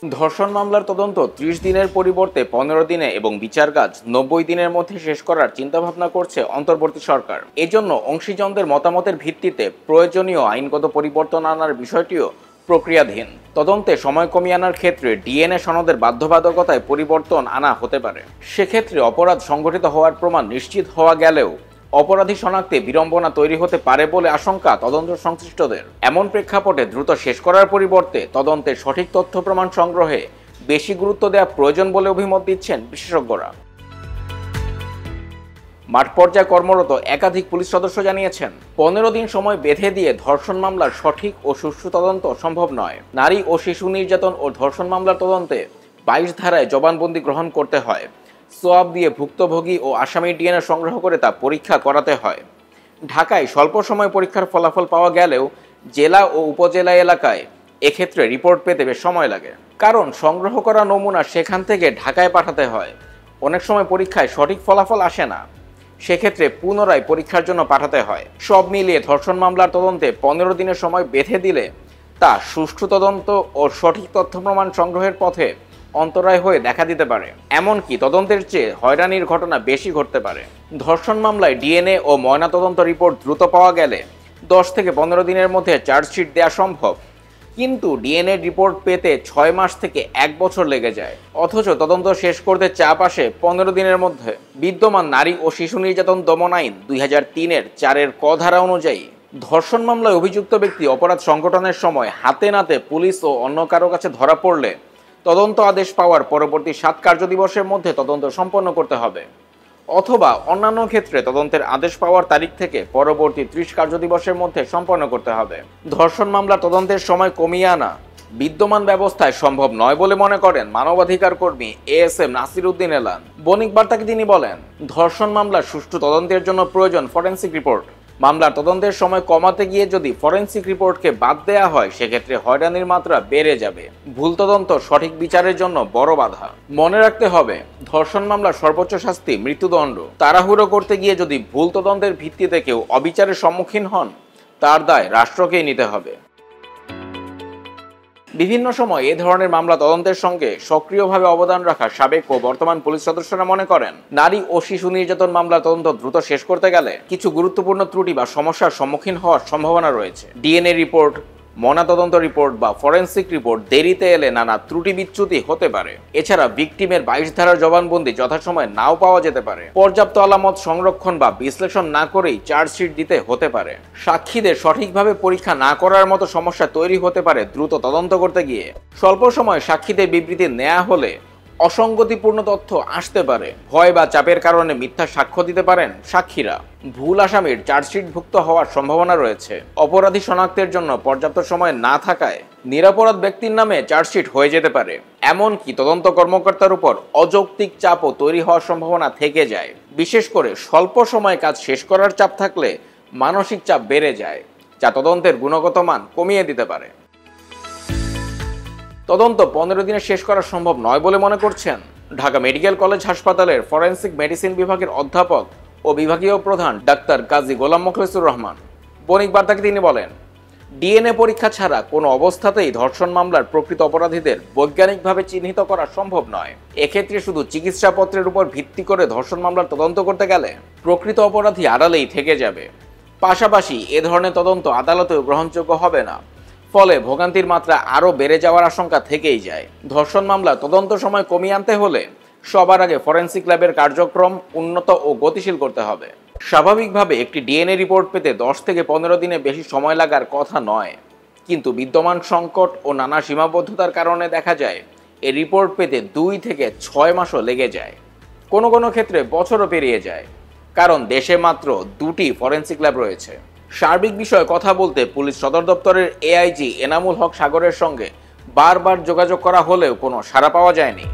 ধর্ষণ মামলার তদন্ত ৩০ দিনের পরিবর্তে ১৫ দিনে এবং বিচার কাজ ৯০ দিনের মধ্যে শেষ করার চিন্তাভাবনা করছে অন্তর্বর্তী সরকার। এজন্য অংশীজনদের মতামতের ভিত্তিতে প্রয়োজনীয় আইনগত পরিবর্তন আনার বিষয়টিও প্রক্রিয়াধীন। তদন্তে সময় কমিয়ে আনার ক্ষেত্রে ডিএনএ সনদের বাধ্যবাধকতায় পরিবর্তন আনা হতে পারে। সেক্ষেত্রে অপরাধ সংঘটিত হওয়ার প্রমাণ নিশ্চিত হওয়া গেলেও অপরাধী শনাক্তে বিড়ম্বনা তৈরি হতে পারে বলে আশঙ্কা তদন্ত সংশ্লিষ্টদের। এমন প্রেক্ষাপটে দ্রুত শেষ করার পরিবর্তে তদন্তের সঠিক তথ্য প্রমাণ সংগ্রহে বেশি গুরুত্ব দেওয়া প্রয়োজন বলে অভিমত দিচ্ছেন বিশেষজ্ঞরা। মাঠ পর্যায়ে কর্মরত একাধিক পুলিশ সদস্য জানিয়েছেন, ১৫ দিন সময় বেঁধে দিয়ে ধর্ষণ মামলার সঠিক ও সুষ্ঠু তদন্ত সম্ভব নয়। নারী ও শিশু নির্যাতন ও ধর্ষণ মামলার তদন্তে ২২ ধারায় জবানবন্দি গ্রহণ করতে হয়। সোয়াব দিয়ে ভুক্তভোগী ও আসামির ডিএনএ সংগ্রহ করে তা পরীক্ষা করাতে হয়। ঢাকায় স্বল্প সময় পরীক্ষার ফলাফল পাওয়া গেলেও জেলা ও উপজেলা এলাকায় এক্ষেত্রে রিপোর্ট পেতে বেশ সময় লাগে। কারণ সংগ্রহ করা নমুনা সেখান থেকে ঢাকায় পাঠাতে হয়। অনেক সময় পরীক্ষায় সঠিক ফলাফল আসে না, সেক্ষেত্রে পুনরায় পরীক্ষার জন্য পাঠাতে হয়। সব মিলিয়ে ধর্ষণ মামলার তদন্তে ১৫ দিনের সময় বেঁধে দিলে তা সুষ্ঠু তদন্ত ও সঠিক তথ্য প্রমাণ সংগ্রহের পথে অন্তরায় হয়ে দেখা দিতে পারে। এমনকি তদন্তের চেয়ে হয়রানির ঘটনা বেশি ঘটতে পারে। ধর্ষণ মামলায় ডিএনএ ও ময়নাতদন্ত রিপোর্ট দ্রুত পাওয়া গেলে ১০ থেকে ১৫ দিনের মধ্যে চার্জশিট দেওয়া সম্ভব, কিন্তু ডিএনএ রিপোর্ট পেতে ৬ মাস থেকে ১ বছর লেগে যায়। অথচ তদন্ত শেষ করতে চাপ আসে ১৫ দিনের মধ্যে। বিদ্যমান নারী ও শিশু নির্যাতন দমন আইন ২০০৩-এর ৪-এর ক ধারা অনুযায়ী ধর্ষণ মামলায় অভিযুক্ত ব্যক্তি অপরাধ সংঘটনের সময় হাতে নাতে পুলিশ ও অন্য কারো কাছে ধরা পড়লে তদন্ত আদেশ পাওয়ার পরবর্তী ৭ কার্যদিবসের মধ্যে তদন্ত সম্পন্ন করতে হবে, অথবা অন্যান্য ক্ষেত্রে তদন্তের আদেশ পাওয়ার তারিখ থেকে পরবর্তী ৩০ কার্যদিবসের মধ্যে সম্পন্ন করতে হবে। ধর্ষণ মামলার তদন্তের সময় কমিয়ে আনা বিদ্যমান ব্যবস্থায় সম্ভব নয় বলে মনে করেন মানবাধিকার কর্মী এএসএম নাসির উদ্দিন এলান। বণিক বার্তাকে তিনি বলেন, ধর্ষণ মামলার সুষ্ঠু তদন্তের জন্য প্রয়োজন ফরেনসিক রিপোর্ট। মামলার তদন্তের সময় কমাতে গিয়ে যদি ফরেনসিক রিপোর্টকে বাদ দেওয়া হয়, সেক্ষেত্রে হয়রানির মাত্রা বেড়ে যাবে। ভুল তদন্ত সঠিক বিচারের জন্য বড় বাধা। মনে রাখতে হবে, ধর্ষণ মামলার সর্বোচ্চ শাস্তি মৃত্যুদণ্ড। তাড়াহুড়ো করতে গিয়ে যদি ভুল তদন্তের ভিত্তিতে কেউ অবিচারের সম্মুখীন হন, তার দায় রাষ্ট্রকেই নিতে হবে। বিভিন্ন সময় এ ধরনের মামলা তদন্তের সঙ্গে সক্রিয়ভাবে অবদান রাখা সাবেক ও বর্তমান পুলিশ সদস্যরা মনে করেন, নারী ও শিশু নির্যাতন মামলা তদন্ত দ্রুত শেষ করতে গেলে কিছু গুরুত্বপূর্ণ ত্রুটি বা সমস্যার সম্মুখীন হওয়ার সম্ভাবনা রয়েছে। ডিএনএ রিপোর্ট, ময়নাতদন্ত রিপোর্ট বা ফরেনসিক রিপোর্ট দেরিতে এলে নানা ত্রুটি বিচ্যুতি হতে পারে। এছাড়া ভিকটিমের ২২ ধারার জবানবন্দি যথাসময়ে নাও পাওয়া যেতে পারে। পর্যাপ্ত আলামত সংরক্ষণ বা বিশ্লেষণ না করেই চার্জশিট দিতে হতে পারে। সাক্ষীদের সঠিকভাবে পরীক্ষা না করার মতো সমস্যা তৈরি হতে পারে দ্রুত তদন্ত করতে গিয়ে। স্বল্প সময়ে সাক্ষীদের বিবৃতি নেওয়া হলে অসঙ্গতিপূর্ণ তথ্য আসতে পারে। ভয় বা চাপের কারণে মিথ্যা সাক্ষ্য দিতে পারেন সাক্ষীরা। ভুল আসামির চার্জশিটভুক্ত হওয়ার সম্ভাবনা রয়েছে। অপরাধী শনাক্তের জন্য পর্যাপ্ত সময় না থাকায় নিরপরাধ ব্যক্তির নামে চার্জশিট হয়ে যেতে পারে। এমনকি তদন্ত কর্মকর্তার উপর অযৌক্তিক চাপও তৈরি হওয়ার সম্ভাবনা থেকে যায়। বিশেষ করে স্বল্প সময়ে কাজ শেষ করার চাপ থাকলে মানসিক চাপ বেড়ে যায়, যা তদন্তের গুণগত মান কমিয়ে দিতে পারে। তদন্ত ১৫ দিনে শেষ করা সম্ভব নয় বলে মনে করছেন ঢাকা মেডিকেল কলেজ হাসপাতালের ফরেনসিক মেডিসিন বিভাগের অধ্যাপক ও বিভাগীয় প্রধান ডাক্তার কাজী গোলাম মোখলেসুর রহমান। বণিক বার্তাকে তিনি বলেন, ডিএনএ পরীক্ষা ছাড়া কোনো অবস্থাতেই ধর্ষণ মামলার প্রকৃত অপরাধীদের বৈজ্ঞানিকভাবে চিহ্নিত করা সম্ভব নয়। এক্ষেত্রে শুধু চিকিৎসাপত্রের উপর ভিত্তি করে ধর্ষণ মামলার তদন্ত করতে গেলে প্রকৃত অপরাধী আড়ালেই থেকে যাবে। পাশাপাশি এ ধরনের তদন্ত আদালতেও গ্রহণযোগ্য হবে না। ফলে ভোগান্তির মাত্রা আরও বেড়ে যাওয়ার আশঙ্কা থেকেই যায়। ধর্ষণ মামলা তদন্ত সময় কমিয়ে আনতে হলে সবার আগে ফরেনসিক ল্যাবের কার্যক্রম উন্নত ও গতিশীল করতে হবে। স্বাভাবিকভাবে একটি ডিএনএ রিপোর্ট পেতে ১০ থেকে ১৫ দিনে বেশি সময় লাগার কথা নয়, কিন্তু বিদ্যমান সংকট ও নানা সীমাবদ্ধতার কারণে দেখা যায় এই রিপোর্ট পেতে ২ থেকে ৬ মাসও লেগে যায়। কোনো কোনো ক্ষেত্রে বছরও পেরিয়ে যায়, কারণ দেশে মাত্র ২টি ফরেনসিক ল্যাব রয়েছে। সার্বিক বিষয়ে কথা বলতে পুলিশ সদর দপ্তরের এআইজি এনামুল হক সাগরের সঙ্গে বারবার যোগাযোগ করা হলেও কোনো সাড়া পাওয়া যায়নি।